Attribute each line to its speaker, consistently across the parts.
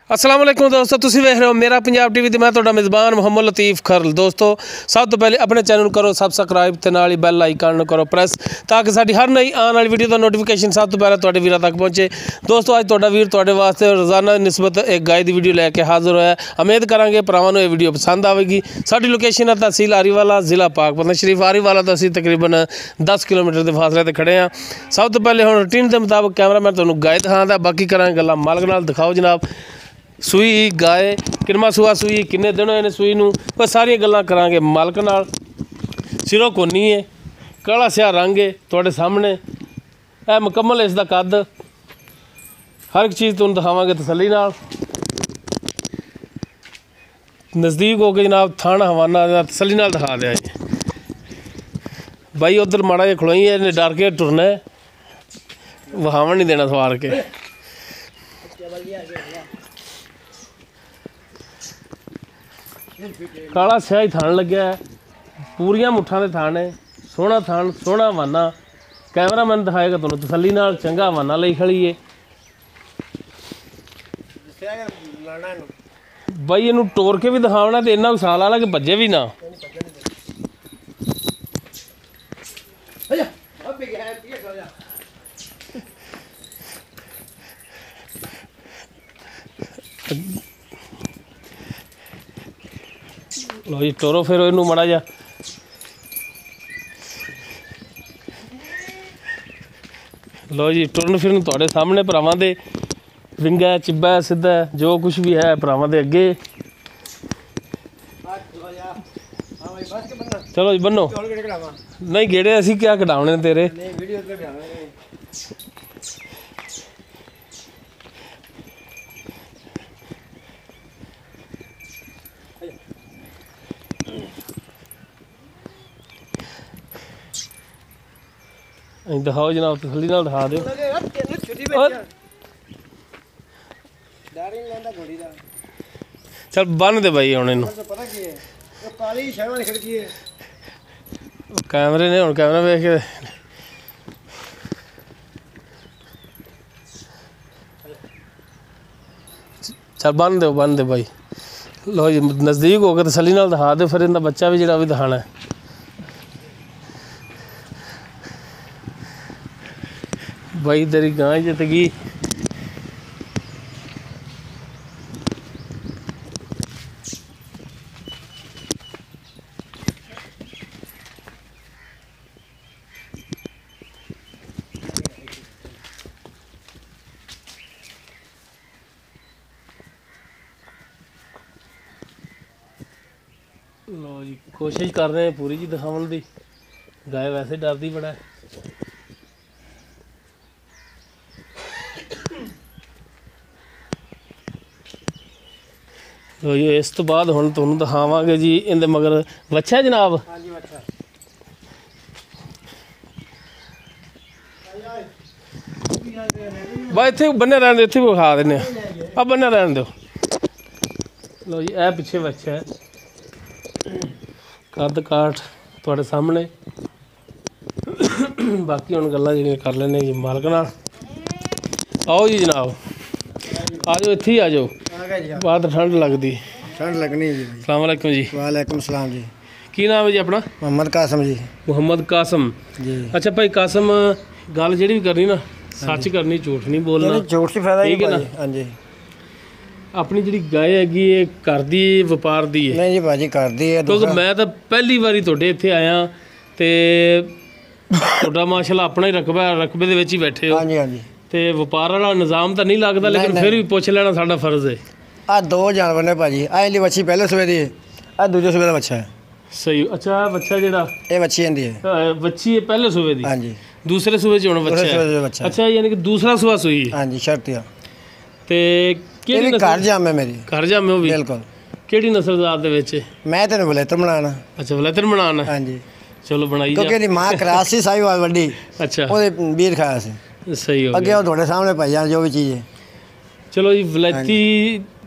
Speaker 1: अस्सलाम वालेकुम दोस्तों, तुसीं वेख रहे हो मेरा पंजाब टीवी ते मैं तुहाडा मेज़बान मुहम्मद लतीफ़ खरल। दोस्तों सब तो पहले अपने चैनल नूं करो सबसक्राइब ते नाल ही बैल आइकन नूं करो प्रेस ताकि साडी हर नई आने वाली वीडियो दा नोटिफिकेशन सब तो पहले तुहाडे वीरां तक पहुंचे। दोस्तों अज तुहाडा वीर तुहाडे वास्ते रोज़ाना की निस्बत एक गाय की वीडियो लैके हाज़र होया। उम्मीद करांगे भरावां नूं ये वीडियो पसंद आवेगी। साडी लोकेशन है तहसील आरीवाला, ज़िला पाकपतन शरीफ। आरीवाला तो असीं तकरीबन 10 किलोमीटर के फासले ते खड़े हाँ। सब तो पहले हुण रूटीन के मुताबिक कैमरामैन तुहानूं गाय दिखांदा, बाकी करांगे गल्लां मालक नाल। दिखाओ जनाब सूई गाय किनवा सूआ सूई, किन्ने दिन होए ने सूई नूं, वो सारिया गल्लां करांगे मालक नाल। सिरों कोनी है, काला स्या रंग है तुहाडे सामने, है मुकम्मल इसका कद, हर एक चीज़ तुहानूं दिखावांगे तसल्ली नाल। नज़दीक हो के जनाब थाना हवाना तसल्ली नाल दिखा दिया जी। भाई उधर माड़ा जिहा खलोई है, इन्हें डर के टुरना है, वहावन नहीं देना सवार के। काला स्याही थान लग्या है, पूरिया मुठा के थान है, सोहना थान सोहना हवाना। कैमरामैन दिखाएगा तुहानूं तसल्ली नाल, चंगा हवाना लई खड़ी है। भाई इनू टोर के भी दिखावना तो इन्ना विशाल वाला कि भज्जे भी ना। लो जी टोरो फिर इनू माड़ा जा। लो जी टुरन फिरन तुहाडे सामने भरावां दे विंगा चिब्बा सीधा जो कुछ भी है भरावां दे अगे। चलो जी बनो, नहीं गेड़े असी क्या कटाने तेरे। दिखाओ जनाब तसल्ली नाल दिखा दो। चल बन दे भाई हुण इनू। कैमरे ने हुण कैमरा वेख के चल बन दे भाई। लो जी नज़दीक हो के तसल्ली नाल दिखा दो, फिर इनका बच्चा भी जिहड़ा भी दिखाना है। भाई तेरी गाय जितगी। लो जी कोशिश कर रहे हैं पूरी जी दिखावन दी। गाय वैसे डरदी बड़ा है। लो जी इस तो बाद हुण तुहानूं दिखावांगे जी इहदे मगर वच्छा है जनाब। भाई इत्थे बन्ने रहने दो, इत्थे भी विखा दिन्ने आ, बन्ने रहने दो। लो जी ए पिछे वच्छा है, कद काठ तुहाडे सामने। बाकी हुण गल्लां जिहड़ियां कर लैने जी मालक नाल। आओ जी जनाब, आ जाओ इत्थे ही आ जाओ, बाहर ठंड लगदी।
Speaker 2: ठंड लगनी जी।
Speaker 1: अस्सलाम वालेकुम जी।
Speaker 2: वालेकुम सलाम जी।
Speaker 1: की नाम है जी अपना?
Speaker 2: मोहम्मद कासम जी।
Speaker 1: मुहम्मद कासम
Speaker 2: जी।
Speaker 1: अच्छा भाई कासम, गल जिहड़ी भी करनी ना सच करनी, झूठ नहीं बोलना।
Speaker 2: झूठ से फायदा
Speaker 1: ठीक है ना?
Speaker 2: हाँ जी।
Speaker 1: अपनी जिहड़ी गाय हैगी ये घर दी वपार दी है?
Speaker 2: नहीं जी भाजी कर दी है।
Speaker 1: क्योंकि मैं तो पहली बारी तुहाडे इत्थे आया ते तुहाडा माशाल्लाह अपना ही रकबे दे विच ही बैठे हो।
Speaker 2: हाँ जी हाँ जी।
Speaker 1: ते वपार वाला निज़ाम तो नहीं लगता, लेकिन फिर भी पुछ लेना साडा फर्ज है।
Speaker 2: आ दो जानवर ने भाजी, आ इहदी बच्ची पहले सूबे दी है, आ दूजे सूबे दा बच्चा है।
Speaker 1: सही। अच्छा बच्चा जिहड़ा
Speaker 2: ये बच्ची इहदी है।
Speaker 1: बच्ची है पहले सूबे दी?
Speaker 2: हाँ जी।
Speaker 1: दूसरे सूबे च हुण बच्चा
Speaker 2: दूसरे सूबे
Speaker 1: है?
Speaker 2: च बच्चा।
Speaker 1: अच्छा यानी कि दूसरा सूबा सूई है?
Speaker 2: हाँ जी शर्तिया।
Speaker 1: ते
Speaker 2: ये भी घर जाम है मेरी।
Speaker 1: घर जामे हो भी?
Speaker 2: बिल्कुल।
Speaker 1: केड़ी नस्ल जात दे विच?
Speaker 2: मैं तेन वलेतर बनाना।
Speaker 1: अच्छा वलेतर बनाना।
Speaker 2: हाँ जी।
Speaker 1: चलो बनाई जा।
Speaker 2: क्योंकि इहदी मां क्रास सी साहिवाल वड्डी।
Speaker 1: अच्छा
Speaker 2: ओदे बीर खाया सी।
Speaker 1: सही हो
Speaker 2: अगे
Speaker 1: गया।
Speaker 2: वो थोड़े सामने पाई जान जो भी चीज़ है।
Speaker 1: चलो जी वलैती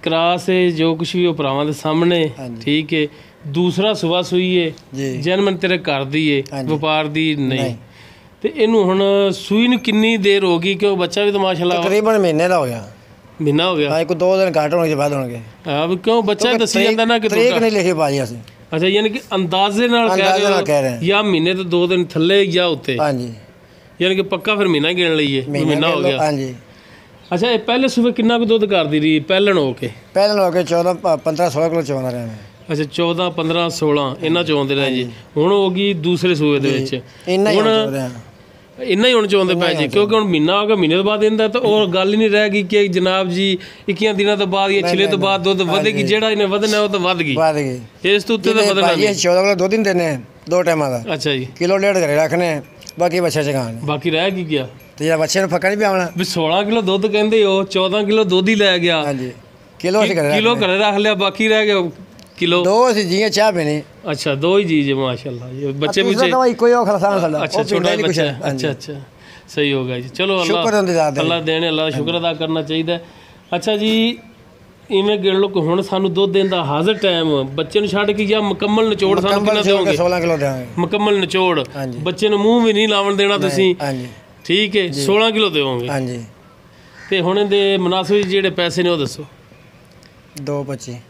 Speaker 1: क्रास है जो कुछ भी भरावां दे सामने ठीक है। दूसरा सुबह सूई है
Speaker 2: जी
Speaker 1: जन्म तेरे घर दी है व्यापार दी नहीं ਤੇ ਇਹਨੂੰ ਹੁਣ ਸੂਈ ਨੂੰ ਕਿੰਨੀ ਦੇਰ ਹੋ ਗਈ ਕਿਉਂ ਬੱਚਾ ਵੀ ਤਾਂ ਮਾਸ਼ਾਅੱਲਾ
Speaker 2: तकरीबन महीने का हो गया।
Speaker 1: ਮਹੀਨਾ ਹੋ ਗਿਆ
Speaker 2: ਹਾਂ ਇੱਕ 2 ਦਿਨ ਘੱਟ ਹੋਣਗੇ ਬਾਅਦ ਹੋਣਗੇ
Speaker 1: ਹਾਂ ਵੀ ਕਿਉਂ ਬੱਚਾ ਦੱਸੀ ਜਾਂਦਾ ਨਾ ਕਿ
Speaker 2: ਤਰੀਕ ਨਹੀਂ ਲਿਖੀ ਭਾਜੀ ਅਸੀਂ
Speaker 1: ਅੱਛਾ ਯਾਨੀ ਕਿ ਅੰਦਾਜ਼ੇ ਨਾਲ ਕਹਿ ਰਹੇ ਹੋ ਜਾਂ ਮਹੀਨੇ ਤੋਂ 2 ਦਿਨ ਥੱਲੇ ਜਾਂ ਉੱਤੇ
Speaker 2: ਹਾਂਜੀ
Speaker 1: ਯਾਨੀ ਕਿ ਪੱਕਾ ਫਿਰ ਮਹੀਨਾ ਗਿਣ ਲਈਏ ਮਹੀਨਾ ਹੋ ਗਿਆ
Speaker 2: ਹਾਂਜੀ
Speaker 1: ਅੱਛਾ ਇਹ ਪਹਿਲੇ ਸੂਬੇ ਕਿੰਨਾ ਕੁ ਦੁੱਧ ਕਰਦੀ ਰਹੀ ਪਹਿਲਣ ਹੋ ਕੇ
Speaker 2: 14 15 16 ਕਿਲੋ ਚੋਂਦਾ ਰਿਹਾ ਮੈਂ
Speaker 1: ਅੱਛਾ 14 15 16 ਇਹਨਾਂ ਚੋਂਦੇ ਰਹੇ ਜੀ ਹੁਣ ਹੋ ਗਈ ਦੂਸਰੇ ਸੂਬੇ ਦੇ ਵਿੱਚ ਇੰਨਾ ਹੀ ਹੁਣ ਚੋਂਦੇ ਪਏ ਜੀ ਕਿਉਂਕਿ ਹੁਣ ਮਹੀਨਾ ਹੋ ਗਿਆ ਮਹੀਨੇ ਤੋਂ ਬਾਅਦ ਇਹਦਾ ਤਾਂ ਉਹ ਗੱਲ ਹੀ ਨਹੀਂ ਰਹਿ ਗਈ ਕਿ ਜਨਾਬ ਜੀ 21 ਦਿਨਾਂ ਤੋਂ ਬਾਅਦ ਜਾਂ 6 ਤੋਂ ਬਾਅਦ ਦੁੱਧ ਵਧੇਗੀ ਜਿਹੜਾ ਇਹਨੇ ਵਧਣਾ ਉਹ ਤਾਂ ਵੱਧ ਗਈ ਇਸ ਤੋਂ ਉੱਤੇ ਤਾਂ ਵਧਣਾ ਨਹੀਂ
Speaker 2: 14 ਕਿਲੋ 2 ਦਿਨ ਦੇਣੇ 2 ਟਾਈਮਾਂ ਦਾ
Speaker 1: ਅੱਛਾ ਜੀ
Speaker 2: ਕਿਲੋ ਡੇਢ ਘਰੇ ਰੱਖਣੇ ਬਾਕੀ ਬੱਚੇ ਚਗਾਣੇ
Speaker 1: ਬਾਕੀ ਰਹਿ ਕੀ ਗਿਆ
Speaker 2: ਤੇ ਜਿਹੜਾ ਬੱਚੇ ਨੂੰ ਫੱਕਾ ਨਹੀਂ ਪਿਆਉਣਾ
Speaker 1: ਵੀ 16 ਕਿਲੋ ਦੁੱਧ ਕਹਿੰਦੇ ਉਹ 14 ਕਿਲੋ ਦੁੱਧ ਹੀ ਲੈ ਗਿਆ
Speaker 2: ਹਾਂਜੀ ਕਿਲੋ
Speaker 1: ਘਰੇ ਰੱਖ ਲਿਆ ਬਾਕੀ ਰਹਿ ਗਿਆ ਕਿਲੋ
Speaker 2: 2 ਅਸੀਂ ਜੀਆਂ ਚਾਹ ਪੀਣੀ
Speaker 1: ਅੱਛਾ 2 ਹੀ ਜੀ ਮਾਸ਼ਾਅੱਲਾ ਜੀ ਬੱਚੇ ਵਿੱਚ
Speaker 2: ਇੱਕੋ ਹੀ ਉਹ ਖਲਸਾਨ ਸਾਡਾ
Speaker 1: ਅੱਛਾ ਛੋਟਾ ਬੱਚਾ ਅੱਛਾ ਸਹੀ ਹੋ ਗਿਆ ਜੀ ਚਲੋ ਅੱਲਾ ਦੇਣੇ ਅੱਲਾ ਦਾ ਸ਼ੁਕਰ ਅਦਾ ਕਰਨਾ ਚਾਹੀਦਾ ਅੱਛਾ ਜੀ ਇਵੇਂ ਗਿਣ ਲਓ ਕਿ ਹੁਣ ਸਾਨੂੰ ਦੁੱਧ ਦੇਣ ਦਾ ਹਾਜ਼ਰ ਟਾਈਮ ਬੱਚੇ ਨੂੰ ਛੱਡ ਕੇ ਜਾਂ ਮੁਕੰਮਲ ਨਿਚੋੜ ਸਾਨੂੰ ਕਿੰਨਾ ਦਿਓਗੇ
Speaker 2: 16 ਕਿਲੋ ਦੇਵਾਂਗੇ
Speaker 1: ਮੁਕੰਮਲ ਨਿਚੋੜ ਬੱਚੇ ਨੂੰ ਮੂੰਹ ਵੀ ਨਹੀਂ ਲਾਵਣ ਦੇਣਾ ਤੁਸੀਂ ਠੀਕ ਹੈ 16 ਕਿਲੋ ਦੇਵੋਗੇ
Speaker 2: ਹਾਂਜੀ
Speaker 1: ਤੇ ਹੁਣ ਇਹਦੇ ਮੁਨਾਸਿਬ ਜਿਹੜੇ ਪੈਸੇ ਨੇ ਉਹ ਦੱਸੋ
Speaker 2: 225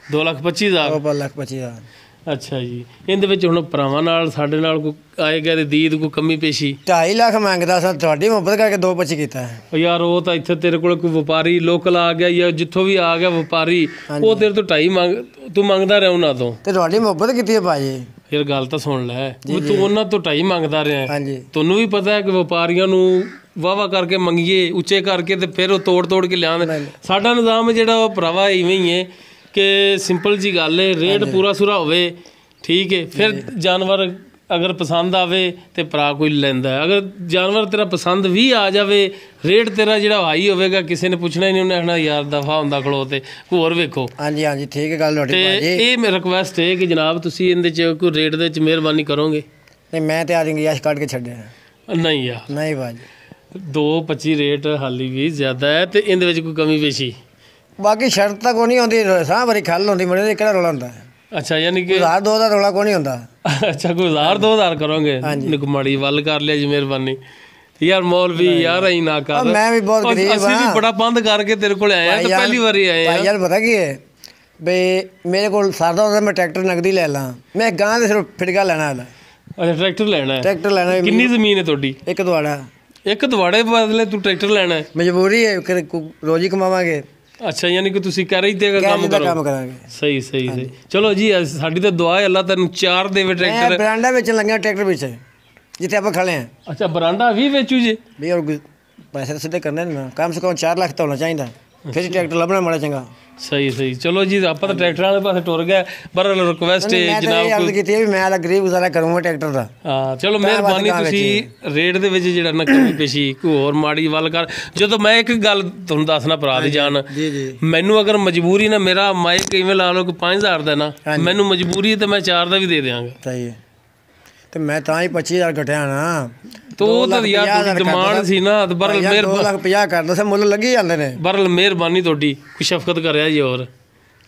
Speaker 1: 2,25,000
Speaker 2: 2,25,000
Speaker 1: ਅੱਛਾ ਜੀ ਇਹਦੇ ਵਿੱਚ ਹੁਣ ਭਰਾਵਾਂ ਨਾਲ ਸਾਡੇ ਨਾਲ ਕੋਈ ਆਏ ਗਏ ਦੀਦ ਕੋਈ ਕਮੀ ਪੇਸ਼ੀ
Speaker 2: 2.5 ਲੱਖ ਮੰਗਦਾ ਸਰ ਤੁਹਾਡੀ ਮੁਹੱਬਤ ਕਰਕੇ 2,25 ਕੀਤਾ ਹੈ
Speaker 1: ਯਾਰ ਉਹ ਤਾਂ ਇੱਥੇ ਤੇਰੇ ਕੋਲ ਕੋਈ ਵਪਾਰੀ ਲੋਕਲ ਆ ਗਿਆ ਜਾਂ ਜਿੱਥੋਂ ਵੀ ਆ ਗਿਆ ਵਪਾਰੀ ਉਹ ਤੇਰੇ ਤੋਂ 2.5 ਤੂੰ ਮੰਗਦਾ ਰਿਹਾ ਉਹਨਾਂ ਤੋਂ
Speaker 2: ਤੇ ਤੁਹਾਡੀ ਮੁਹੱਬਤ ਕੀਤੀ ਹੈ ਭਾਜੀ
Speaker 1: ਯਾਰ ਗੱਲ ਤਾਂ ਸੁਣ ਲੈ ਤੂੰ ਉਹਨਾਂ ਤੋਂ 2.5 ਮੰਗਦਾ ਰਿਹਾ
Speaker 2: ਹਾਂਜੀ
Speaker 1: ਤੁਹਾਨੂੰ ਵੀ ਪਤਾ ਹੈ ਕਿ ਵਪਾਰੀਆਂ ਨੂੰ ਵਾਵਾ ਕਰਕੇ ਮੰਗੀਏ ਉੱਚੇ ਕਰਕੇ ਤੇ ਫਿਰ ਉਹ ਤੋੜ ਕੇ ਲਿਆਉਂਦੇ ਸਾਡਾ ਨਿਜ਼ਾਮ ਜਿਹੜਾ ਉਹ ਭਰਾਵਾ ਇਵੇਂ ਹੀ ਹੈ ਕਿ ਸਿੰਪਲ ਜੀ ਗੱਲ ਹੈ ਰੇਟ ਪੂਰਾ ਸੁਰਾ ਹੋਵੇ ਠੀਕ ਹੈ ਫਿਰ ਜਾਨਵਰ ਅਗਰ ਪਸੰਦ ਆਵੇ ਤੇ ਭਰਾ ਕੋਈ ਲੈਂਦਾ ਅਗਰ ਜਾਨਵਰ ਤੇਰਾ ਪਸੰਦ ਵੀ ਆ ਜਾਵੇ ਰੇਟ ਤੇਰਾ ਜਿਹੜਾ ਹਾਈ ਹੋਵੇਗਾ ਕਿਸੇ ਨੇ ਪੁੱਛਣਾ ਹੀ ਨਹੀਂ ਉਹਨੇ ਆਖਣਾ ਯਾਰ ਦਫਾ ਹੁੰਦਾ ਖਲੋ ਤੇ ਹੋਰ ਵੇਖੋ ਹਾਂਜੀ ਠੀਕ ਹੈ ਗੱਲ ਤੁਹਾਡੀ ਭਾਜੀ ਇਹ ਮੇਰੀ ਰਿਕੁਐਸਟ ਹੈ ਕਿ ਜਨਾਬ ਤੁਸੀਂ ਇਹਦੇ ਚ ਕੋਈ ਰੇਟ ਦੇ ਵਿੱਚ ਮਿਹਰਬਾਨੀ ਕਰੋਗੇ ਨਹੀਂ
Speaker 2: ਮੈਂ ਤੇ ਆ ਜਾਵਾਂਗੀ ਯਾਸ਼ ਕੱਢ ਕੇ ਛੱਡਿਆ
Speaker 1: ਨਹੀਂ ਯਾਰ
Speaker 2: ਨਹੀਂ ਭਾਜੀ
Speaker 1: 2.25 ਰੇਟ ਹਾਲੀ ਵੀ ਜ਼ਿਆਦਾ ਹੈ ਤੇ ਇਹਦੇ ਵਿੱਚ ਕੋਈ ਕਮੀ ਪੇਸ਼ੀ
Speaker 2: ਬਾਕੀ ਸ਼ਰਤ ਤਾਂ ਕੋਈ ਨਹੀਂ ਹੁੰਦੀ ਸਾਹ ਵਾਰੀ ਖੱਲ ਹੁੰਦੀ ਮੁੰਡੇ ਕਿਹੜਾ ਰੌਲਾ ਹੁੰਦਾ
Speaker 1: ਅੱਛਾ ਯਾਨੀ ਕਿ
Speaker 2: 1,000 2 ਦਾ ਰੌਲਾ ਕੋਈ ਨਹੀਂ ਹੁੰਦਾ
Speaker 1: ਅੱਛਾ ਕੋਈ 1,000 2,000 ਕਰੋਗੇ ਨਿਕਮਾੜੀ ਵੱਲ ਕਰ ਲਿਆ ਜੀ ਮਿਹਰਬਾਨੀ ਯਾਰ ਮੌਲਵੀ ਯਾਰ ਐਂ ਨਾ ਕਰ
Speaker 2: ਮੈਂ ਵੀ ਬਹੁਤ ਗਰੀਬ
Speaker 1: ਅਸੀਂ ਵੀ ਬੜਾ ਬੰਦ ਕਰਕੇ ਤੇਰੇ ਕੋਲ ਆਏ ਆ ਤਾਂ ਪਹਿਲੀ ਵਾਰੀ ਆਏ ਆ
Speaker 2: ਯਾਰ ਪਤਾ ਕੀ ਹੈ ਬਈ ਮੇਰੇ ਕੋਲ ਸਰਦਾ ਹੁੰਦਾ ਮੈਂ ਟਰੈਕਟਰ ਨਗਦੀ ਲੈ ਲਾਂ ਮੈਂ ਗਾਂ ਦੇ ਸਿਰਫ ਫਿਟਕਾ ਲੈਣਾ ਹੈ
Speaker 1: ਅੱਛਾ ਟਰੈਕਟਰ ਲੈਣਾ ਕਿੰਨੀ ਜ਼ਮੀਨ ਹੈ ਤੁਹਾਡੀ ਇੱਕ ਦਵਾੜੇ ਬਦਲੇ ਤੂੰ ਟਰੈਕਟਰ ਲੈਣਾ
Speaker 2: ਮਜਬੂਰੀ ਹੈ ਰੋਜੀ ਕਮਾਵਾਂਗੇ
Speaker 1: ਅੱਛਾ ਯਾਨੀ ਕਿ ਤੁਸੀਂ ਕਹਿ ਰਹੇ ਤੇ ਕੰਮ
Speaker 2: ਕਰਾਂਗੇ
Speaker 1: ਸਹੀ ਚਲੋ ਜੀ ਸਾਡੀ ਤਾਂ ਦੁਆ ਹੈ ਅੱਲਾ ਤੈਨੂੰ 4 ਦੇਵੇ ਟਰੈਕਟਰ
Speaker 2: ਬਰਾਂਡਾ ਵੇਚਣ ਲੱਗਿਆ ਟਰੈਕਟਰ ਵਿੱਚ ਜਿੱਥੇ ਆਪਾਂ ਖੜੇ ਆ
Speaker 1: ਅੱਛਾ ਬਰਾਂਡਾ ਵੀ ਵੇਚੂ ਜੀ
Speaker 2: ਵੀ ਔਰ ਪੈਸੇ ਸਿੱਧੇ ਕਰਨੇ ਨਾ ਕਮ ਸੇ ਕਮ 4 ਲੱਖ ਤਾਂ ਹੋਣਾ ਚਾਹੀਦਾ ਫਿਰ ਟਰੈਕਟਰ ਲੱਭਣਾ ਮਾੜਾ ਚੰਗਾ
Speaker 1: ਸਹੀ ਚਲੋ ਜੀ ਆਪਾਂ ਤਾਂ ਟਰੈਕਟਰਾਂ ਵਾਲੇ ਪਾਸੇ ਟੁਰ ਗਏ ਪਰ ਰਿਕੁਐਸਟ ਹੈ ਜਨਾਬ
Speaker 2: ਕੋਈ ਕੀਤੀ ਵੀ ਮੈਂ ਤਾਂ ਗਰੀਬ ਗੁਜ਼ਾਰਾ ਕਰੂੰਗਾ ਟਰੈਕਟਰ ਦਾ
Speaker 1: ਹਾਂ ਚਲੋ ਮਿਹਰਬਾਨੀ ਤੁਸੀਂ ਰੇਟ ਦੇ ਵਿੱਚ ਜਿਹੜਾ ਨਾ ਕਮੀ ਪੇਸ਼ੀ ਕੋਈ ਹੋਰ ਮਾੜੀ ਵੱਲ ਕਰ ਜਦੋਂ ਮੈਂ ਇੱਕ ਗੱਲ ਤੁਹਾਨੂੰ ਦੱਸਣਾ ਭਰਾ ਦੀ ਜਾਨ ਮੈਨੂੰ ਅਗਰ ਮਜਬੂਰੀ ਨਾ ਮੇਰਾ ਮਾਈਕ ਕਿਵੇਂ ਲਾ ਲਓ ਕਿ 5,000 ਦਾ ਨਾ ਮੈਨੂੰ ਮਜਬੂਰੀ ਤੇ ਮੈਂ 4 ਦਾ ਵੀ ਦੇ ਦਿਆਂਗਾ
Speaker 2: ਸਹੀ ਹੈ ਤੇ ਮੈਂ ਤਾਂ ਹੀ 25,000 ਘਟਿਆ ਨਾ
Speaker 1: ਤੋ ਤਾਂ ਯਾਰ ਡਿਮਾਂਡ ਸੀ ਨਾ ਬਰਲ
Speaker 2: 2,50,000 ਕਰਦਾ ਸੀ ਮੁੱਲ ਲੱਗੀ ਜਾਂਦੇ ਨੇ
Speaker 1: ਬਰਲ ਮਿਹਰਬਾਨੀ ਤੁਹਾਡੀ ਕੋਈ ਸ਼ਫਕਤ ਕਰਿਆ ਜੀ ਹੋਰ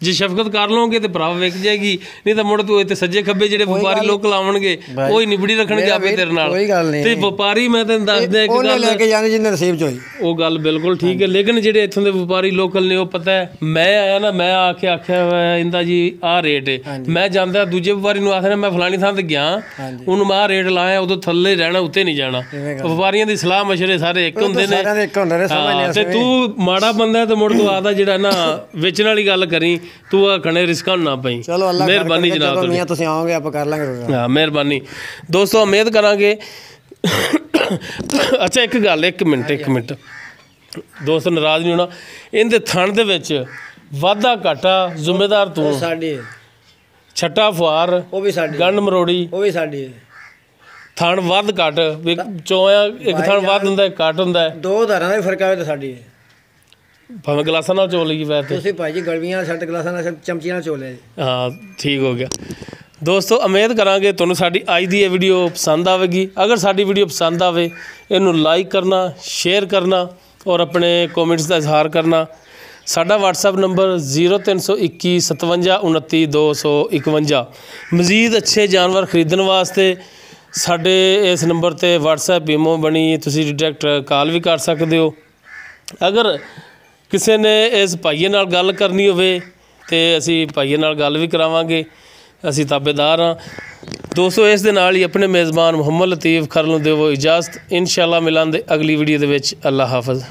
Speaker 1: ਜੇ ਸ਼ਫਕਤ ਕਰ ਲਓਗੇ ਤੇ ਭਰਾ ਵਿਕ ਜਾਏਗੀ ਨਹੀਂ ਤਾਂ ਮੁੜ ਤੂੰ ਇੱਥੇ ਸੱਜੇ ਖੱਬੇ ਜਿਹੜੇ ਵਪਾਰੀ ਲੋਕ ਲਾਉਣਗੇ ਉਹ ਹੀ ਨਿਬੜੀ ਰੱਖਣਗੇ ਆਪੇ ਤੇਰੇ ਨਾਲ ਤੇ ਵਪਾਰੀ ਮੈਂ ਤੈਨੂੰ ਦੱਸ ਦਿਆਂ ਕਿ ਗੱਲ
Speaker 2: ਲੈ ਕੇ ਜਾਂਦੇ ਜਿੰਨੇ ਨਸੀਬ ਚ ਹੋਈ
Speaker 1: ਉਹ ਗੱਲ ਬਿਲਕੁਲ ਠੀਕ ਹੈ ਲੇਕਿਨ ਜਿਹੜੇ ਇੱਥੋਂ ਦੇ ਵਪਾਰੀ ਲੋਕਲ ਨੇ ਉਹ ਪਤਾ ਹੈ ਮੈਂ ਆਇਆ ਨਾ ਮੈਂ ਆ ਕੇ ਆਖਿਆ ਹੋਇਆ ਇਹਦਾ ਜੀ ਆਹ ਰੇਟ ਹੈ ਮੈਂ ਜਾਂਦਾ ਦੂਜੇ ਵਪਾਰੀ ਨੂੰ ਆਖਣਾ ਮੈਂ ਫਲਾਣੀ ਥਾਂ ਤੇ ਗਿਆ ਉਹਨੂੰ ਮੈਂ ਆਹ ਰੇਟ ਲਾਇਆ ਉਦੋਂ ਥੱਲੇ ਰਹਿਣਾ ਉੱਤੇ ਨਹੀਂ ਜਾਣਾ ਵਪਾਰੀਆਂ ਦੀ ਸਲਾਹ ਮਸ਼ਵਰੇ ਸਾਰੇ ਇੱਕ ਹੁੰਦੇ ਨੇ ਤੇ ਤੂੰ ਮਾੜਾ ਬੰਦਾ ਤੇ ਮੁੜ ਤੂੰ ਆਦਾ ਜਿਹੜਾ ਨਾ ਵੇਚਣ ਵਾਲੀ ਗੱਲ ਕਰੀ ਤੂੰ ਆ ਖਣੇ ਰਿਸਕਾਂ ਨਾ ਪਈ ਮਿਹਰਬਾਨੀ ਜਨਾਬ
Speaker 2: ਤੁਹਾਡੀ ਤੁਸੀਂ ਆਓਗੇ ਆਪਾਂ ਕਰ ਲਾਂਗੇ
Speaker 1: ਹਾਂ ਮਿਹਰਬਾਨੀ ਦੋਸਤੋ ਉਮੀਦ ਕਰਾਂਗੇ ਅੱਛਾ ਇੱਕ ਗੱਲ ਇੱਕ ਮਿੰਟ ਦੋਸਤ ਨਾਰਾਜ਼ ਨਹੀਂ ਹੋਣਾ ਇਹਦੇ ਥਣ ਦੇ ਵਿੱਚ ਵਾਧਾ ਘਾਟਾ ਜ਼ਿੰਮੇਦਾਰ ਤੂੰ
Speaker 2: ਸਾਡੀ
Speaker 1: ਛੱਟਾ ਫੁਆਰ
Speaker 2: ਉਹ ਵੀ ਸਾਡੀ
Speaker 1: ਗੰਢ ਮਰੋੜੀ
Speaker 2: ਉਹ ਵੀ ਸਾਡੀ
Speaker 1: ਥਣ ਵੱਧ ਘੱਟ ਚੋਇਆ ਇੱਕ ਥਣ ਵੱਧ ਹੁੰਦਾ ਇੱਕ ਘੱਟ ਹੁੰਦਾ
Speaker 2: 2 ਧਾਰਾਂ ਦਾ ਫਰਕ ਆਵੇ ਤਾਂ ਸਾਡੀ
Speaker 1: ਭਾਵੇਂ ਗਲਾਸਾਂ ਨਾਲ ਚੋ ਲਈ ਵੈਸੇ
Speaker 2: ਤੁਸੀਂ ਭਾਜੀ ਗਲਵੀਆਂ ਛੱਟ ਗਲਾਸਾਂ ਨਾਲ ਚਮਚੀਆਂ ਨਾਲ ਚੋ ਲਿਆ
Speaker 1: ਹਾਂ ਠੀਕ ਹੋ ਗਿਆ ਦੋਸਤੋ ਉਮੀਦ ਕਰਾਂਗੇ ਤੁਹਾਨੂੰ ਸਾਡੀ ਅੱਜ ਦੀ ਇਹ ਵੀਡੀਓ ਪਸੰਦ ਆਵੇਗੀ ਅਗਰ ਸਾਡੀ ਵੀਡੀਓ ਪਸੰਦ ਆਵੇ ਇਹਨੂੰ ਲਾਈਕ ਕਰਨਾ ਸ਼ੇਅਰ ਕਰਨਾ ਔਰ ਆਪਣੇ ਕਮੈਂਟਸ ਦਾ ਇਜ਼ਹਾਰ ਕਰਨਾ ਸਾਡਾ WhatsApp ਨੰਬਰ 0321 57 29 251 ਮਜ਼ੀਦ ਅੱਛੇ ਜਾਨਵਰ ਖਰੀਦਣ ਵਾਸਤੇ ਸਾਡੇ ਇਸ ਨੰਬਰ ਤੇ WhatsApp ਈਮੋ ਬਣੀ ਤੁਸੀਂ ਡਾਇਰੈਕਟ ਕਾਲ ਵੀ ਕਰ ਸਕਦੇ ਹੋ ਅਗਰ ਕਿਸੇ ਨੇ ਇਸ ਭਾਈਏ ਨਾਲ ਗੱਲ ਕਰਨੀ ਹੋਵੇ ਤੇ ਅਸੀਂ ਭਾਈਏ ਨਾਲ ਗੱਲ ਵੀ ਕਰਾਵਾਂਗੇ। ਅਸੀਂ ਤਾਬੇਦਾਰ ਹਾਂ ਦੋਸਤੋ। ਇਸ ਦੇ ਨਾਲ ਹੀ ਆਪਣੇ ਮੇਜ਼ਬਾਨ ਮੁਹੰਮਦ ਲਤੀਫ ਖਰਲ ਨੂੰ ਦੇਵੋ ਇਜਾਜ਼ਤ। ਇਨਸ਼ਾਅੱਲਾ ਮਿਲਾਂਗੇ ਅਗਲੀ ਵੀਡੀਓ ਦੇ ਵਿੱਚ। ਅੱਲਾ ਹਾਫਿਜ਼।